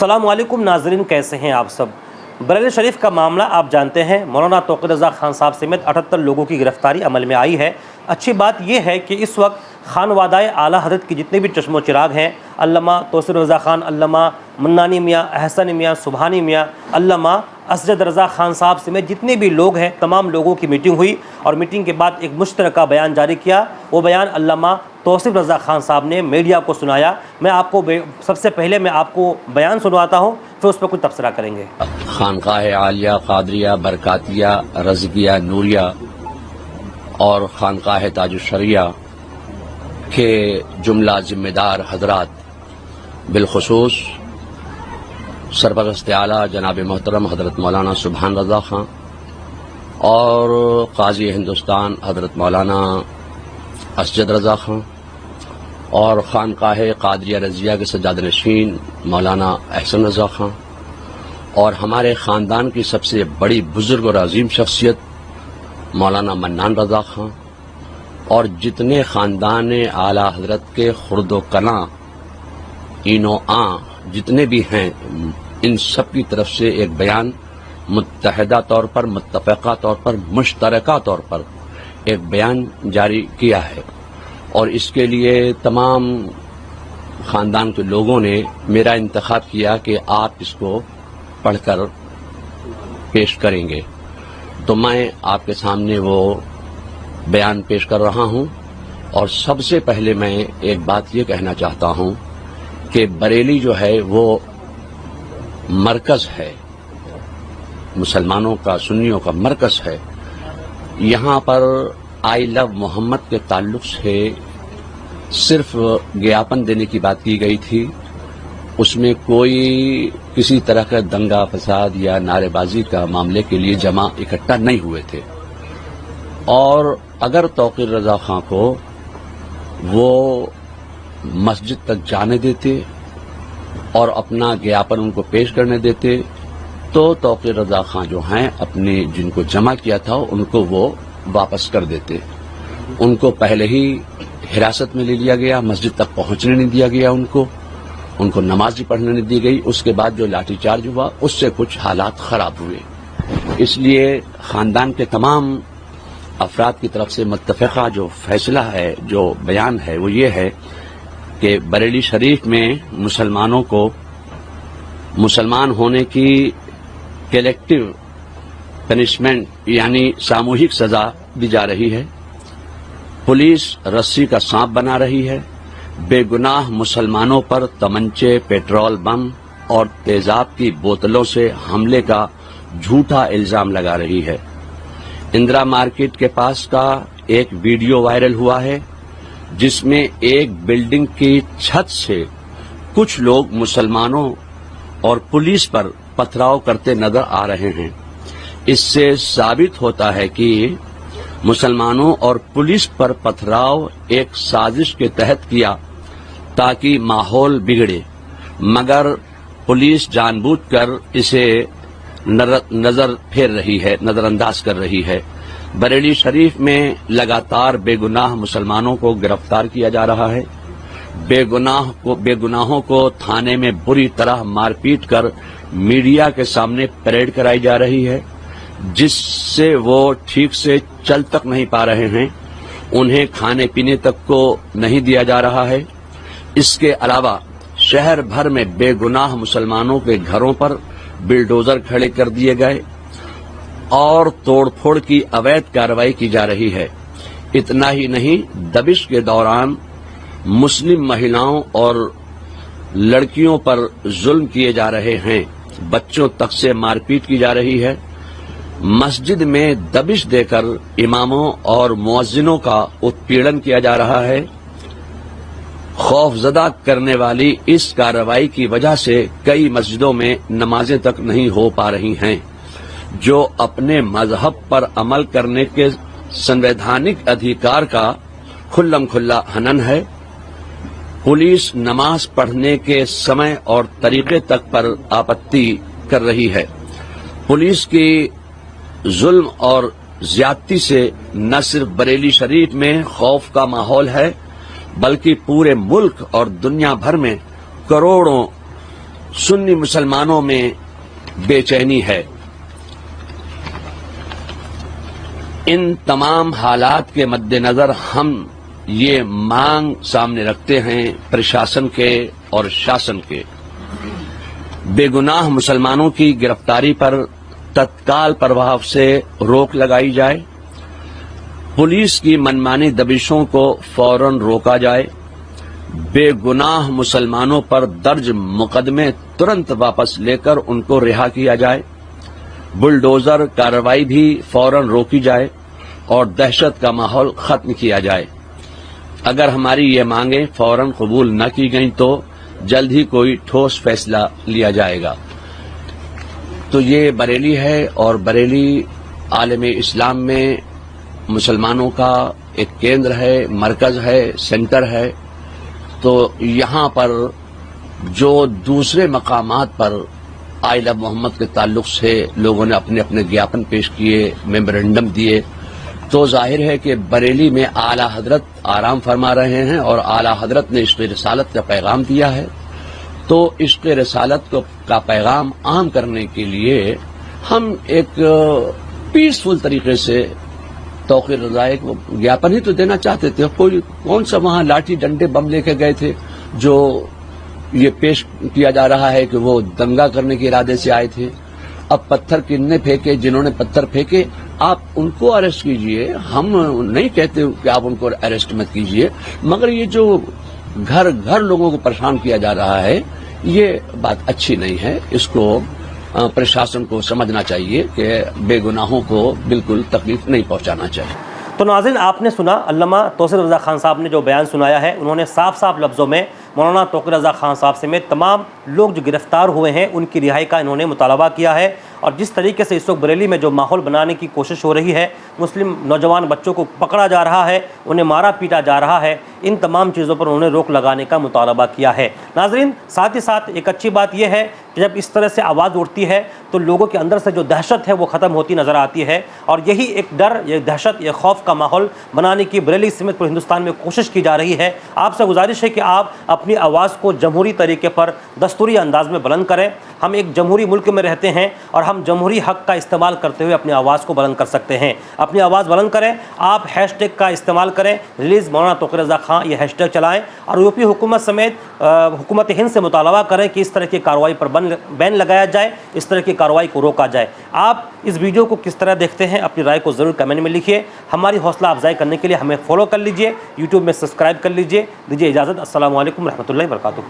السلام علیکم ناظرین، کیسے ہیں آپ سب؟ بریلی شریف کا معاملہ آپ جانتے ہیں، مولانا توقیر رضا خان صاحب سمیت 78 لوگوں کی گرفتاری عمل میں آئی ہے۔ اچھی بات یہ ہے کہ اس وقت خانوادۂ اعلیٰ حضرت کی جتنے بھی چشم و چراغ ہیں، علامہ توصیف رضا خان، علامہ منانی میاں، احسن میاں، سبحانی میاں، علامہ اسجد رضا خان صاحب سمیت جتنے بھی لوگ ہیں، تمام لوگوں کی میٹنگ ہوئی اور میٹنگ کے بعد ایک مشترکہ بیان جاری کیا۔ وہ بیان علامہ توصیف رضا خان صاحب نے میڈیا کو سنایا۔ میں آپ کو سب سے پہلے میں آپ کو بیان سنواتا ہوں، پھر اس پہ کچھ تبصرہ کریں گے۔ خانقاہ عالیہ قادریہ برکاتیہ رضویہ نوریہ اور خانقاہ تاج الشریعہ کے جملہ ذمہ دار حضرات، بالخصوص سرپرست اعلیٰ جناب محترم حضرت مولانا سبحان رضا خان اور قاضی ہندوستان حضرت مولانا اسجد رضا خان اور خانقاہ قادریہ رضویہ کے سجادہ نشین مولانا احسن رضا خان اور ہمارے خاندان کی سب سے بڑی بزرگ اور عظیم شخصیت مولانا منان رضا خان اور جتنے خاندان اعلیٰ حضرت کے خرد و کلاں این و آں جتنے بھی ہیں، ان سب کی طرف سے ایک بیان متحدہ طور پر، متفقہ طور پر، مشترکہ طور پر ایک بیان جاری کیا ہے، اور اس کے لیے تمام خاندان کے لوگوں نے میرا انتخاب کیا کہ آپ اس کو پڑھ کر پیش کریں گے، تو میں آپ کے سامنے وہ بیان پیش کر رہا ہوں۔ اور سب سے پہلے میں ایک بات یہ کہنا چاہتا ہوں کہ بریلی جو ہے وہ مرکز ہے، مسلمانوں کا، سنیوں کا مرکز ہے۔ یہاں پر آئی لو محمد کے تعلق سے صرف گیاپن دینے کی بات کی گئی تھی، اس میں کوئی کسی طرح کا دنگا فساد یا نعرے بازی کا معاملے کے لیے جمع اکٹھا نہیں ہوئے تھے، اور اگر توقیر رضا خان کو وہ مسجد تک جانے دیتے اور اپنا گیاپن ان کو پیش کرنے دیتے تو توقیر رضا خان جو ہیں اپنے جن کو جمع کیا تھا ان کو وہ واپس کر دیتے۔ ان کو پہلے ہی حراست میں لے لیا گیا، مسجد تک پہنچنے نہیں دیا گیا، ان کو نماز ہی پڑھنے نہیں دی گئی۔ اس کے بعد جو لاٹھی چارج ہوا اس سے کچھ حالات خراب ہوئے، اس لیے خاندان کے تمام افراد کی طرف سے متفقہ جو فیصلہ ہے، جو بیان ہے، وہ یہ ہے کہ بریلی شریف میں مسلمانوں کو مسلمان ہونے کی کلیکٹو پنشمنٹ یعنی ساموہک سزا دی جا رہی ہے، پولیس رسی کا سانپ بنا رہی ہے، بے گناہ مسلمانوں پر تمنچے، پیٹرول بم اور تیزاب کی بوتلوں سے حملے کا جھوٹا الزام لگا رہی ہے۔ اندرا مارکیٹ کے پاس کا ایک ویڈیو وائرل ہوا ہے جس میں ایک بلڈنگ کی چھت سے کچھ لوگ مسلمانوں اور پولیس پر پتھراؤ کرتے نظر آ رہے ہیں۔ اس سے ثابت ہوتا ہے کہ مسلمانوں اور پولیس پر پتھراؤ ایک سازش کے تحت کیا تاکہ ماحول بگڑے، مگر پولیس جان بوجھ کر اسے نظر پھیر رہی ہے، نظر انداز کر رہی ہے۔ بریلی شریف میں لگاتار بے گناہ مسلمانوں کو گرفتار کیا جا رہا ہے، بے گناہوں کو تھانے میں بری طرح مار پیٹ کر میڈیا کے سامنے پریڈ کرائی جا رہی ہے، جس سے وہ ٹھیک سے چل تک نہیں پا رہے ہیں، انہیں کھانے پینے تک کو نہیں دیا جا رہا ہے۔ اس کے علاوہ شہر بھر میں بے گناہ مسلمانوں کے گھروں پر بلڈوزر کھڑے کر دیے گئے اور توڑ پھوڑ کی اویدھ کارروائی کی جا رہی ہے۔ اتنا ہی نہیں، دبش کے دوران مسلم مہیلاؤں اور لڑکیوں پر ظلم کیے جا رہے ہیں، بچوں تک سے مار پیٹ کی جا رہی ہے، مسجد میں دبش دے کر اماموں اور مؤذنوں کا اتپیڑن کیا جا رہا ہے۔ خوف زدہ کرنے والی اس کارروائی کی وجہ سے کئی مسجدوں میں نمازیں تک نہیں ہو پا رہی ہیں، جو اپنے مذہب پر عمل کرنے کے سنویدھانک ادھیکار کا کھلم کھلا ہنن ہے۔ پولیس نماز پڑھنے کے سمے اور طریقے تک پر آپتی کر رہی ہے۔ پولیس کی ظلم اور زیادتی سے نہ صرف بریلی شریف میں خوف کا ماحول ہے بلکہ پورے ملک اور دنیا بھر میں کروڑوں سنی مسلمانوں میں بے چینی ہے. ان تمام حالات کے مد نظر ہم یہ مانگ سامنے رکھتے ہیں پرشاسن کے اور شاسن کے، بے گناہ مسلمانوں کی گرفتاری پر تتکال پربھاو سے روک لگائی جائے، پولیس کی منمانی دبشوں کو فوراً روکا جائے، بے گناہ مسلمانوں پر درج مقدمے ترنت واپس لے کر ان کو رہا کیا جائے، بلڈوزر کارروائی بھی فوراً روکی جائے اور دہشت کا ماحول ختم کیا جائے. اگر ہماری یہ مانگیں فوراً قبول نہ کی گئیں تو جلد ہی کوئی ٹھوس فیصلہ لیا جائے گا. تو یہ بریلی ہے اور بریلی عالم اسلام میں مسلمانوں کا ایک کیندر ہے، مرکز ہے، سینٹر ہے. تو یہاں پر جو دوسرے مقامات پر آئلہ محمد کے تعلق سے لوگوں نے اپنے اپنے گیاپن پیش کیے، میمورنڈم دیے، تو ظاہر ہے کہ بریلی میں اعلی حضرت آرام فرما رہے ہیں اور اعلی حضرت نے عشق رسالت کا پیغام دیا ہے. تو عشق رسالت کا پیغام عام کرنے کے لیے ہم ایک پیسفل طریقے سے توقیر رضائے کو گیاپن ہی تو دینا چاہتے تھے. کون سا وہاں لاٹھی ڈنڈے بم لے کے گئے تھے جو یہ پیش کیا جا رہا ہے کہ وہ دنگا کرنے کے ارادے سے آئے تھے. اب پتھر کن پھینکے، جنہوں نے پتھر پھینکے آپ ان کو اریسٹ کیجئے. ہم نہیں کہتے کہ آپ ان کو اریسٹ مت کیجئے، مگر یہ جو گھر گھر لوگوں کو پریشان کیا جا رہا ہے یہ بات اچھی نہیں ہے. اس کو پرشاسن کو سمجھنا چاہیے کہ بے گناہوں کو بالکل تکلیف نہیں پہنچانا چاہیے. تو ناظرین، آپ نے سنا علامہ توصیف رضا خان صاحب نے جو بیان سنایا ہے. انہوں نے صاف صاف لفظوں میں مولانا توقیر رضا خان صاحب سمیت تمام لوگ جو گرفتار ہوئے ہیں ان کی رہائی کا انہوں نے مطالبہ کیا ہے. اور جس طریقے سے اس وقت بریلی میں جو ماحول بنانے کی کوشش ہو رہی ہے، مسلم نوجوان بچوں کو پکڑا جا رہا ہے، انہیں مارا پیٹا جا رہا ہے، ان تمام چیزوں پر انہوں نے روک لگانے کا مطالبہ کیا ہے. ناظرین، ساتھ ہی ساتھ ایک اچھی بات یہ ہے کہ جب اس طرح سے آواز اٹھتی ہے تو لوگوں کے اندر سے جو دہشت ہے وہ ختم ہوتی نظر آتی ہے. اور یہی ایک ڈر، یہ دہشت، یہ خوف کا ماحول بنانے کی بریلی سمیت پورے ہندوستان میں کوشش کی جا رہی ہے. آپ سے گزارش ہے کہ آپ اپنی آواز کو جمہوری طریقے پر دستوری انداز میں بلند کریں. ہم ایک جمہوری ملک میں رہتے ہیں اور ہم جمہوری حق کا استعمال کرتے ہوئے اپنی آواز کو بلند کر سکتے ہیں. اپنی آواز بلند کریں. آپ ہیش ٹیگ کا استعمال کریں، ریلیز مولانا توقیر رضا خان، یہ ہیش ٹیگ چلائیں اور یوپی حکومت سمیت حکومت ہند سے مطالبہ کریں کہ اس طرح کی کارروائی پر بین لگایا جائے، اس طرح کی کارروائی کو روکا جائے. آپ اس ویڈیو کو کس طرح دیکھتے ہیں؟ اپنی رائے کو ضرور کمنٹ میں لکھیے. ہماری حوصلہ افزائی کرنے کے لیے ہمیں فالو کر لیجئے، یوٹیوب میں سبسکرائب کر لیجئے. دیجیے اجازت. السلام علیکم ورحمۃ اللہ وبرکاتہ.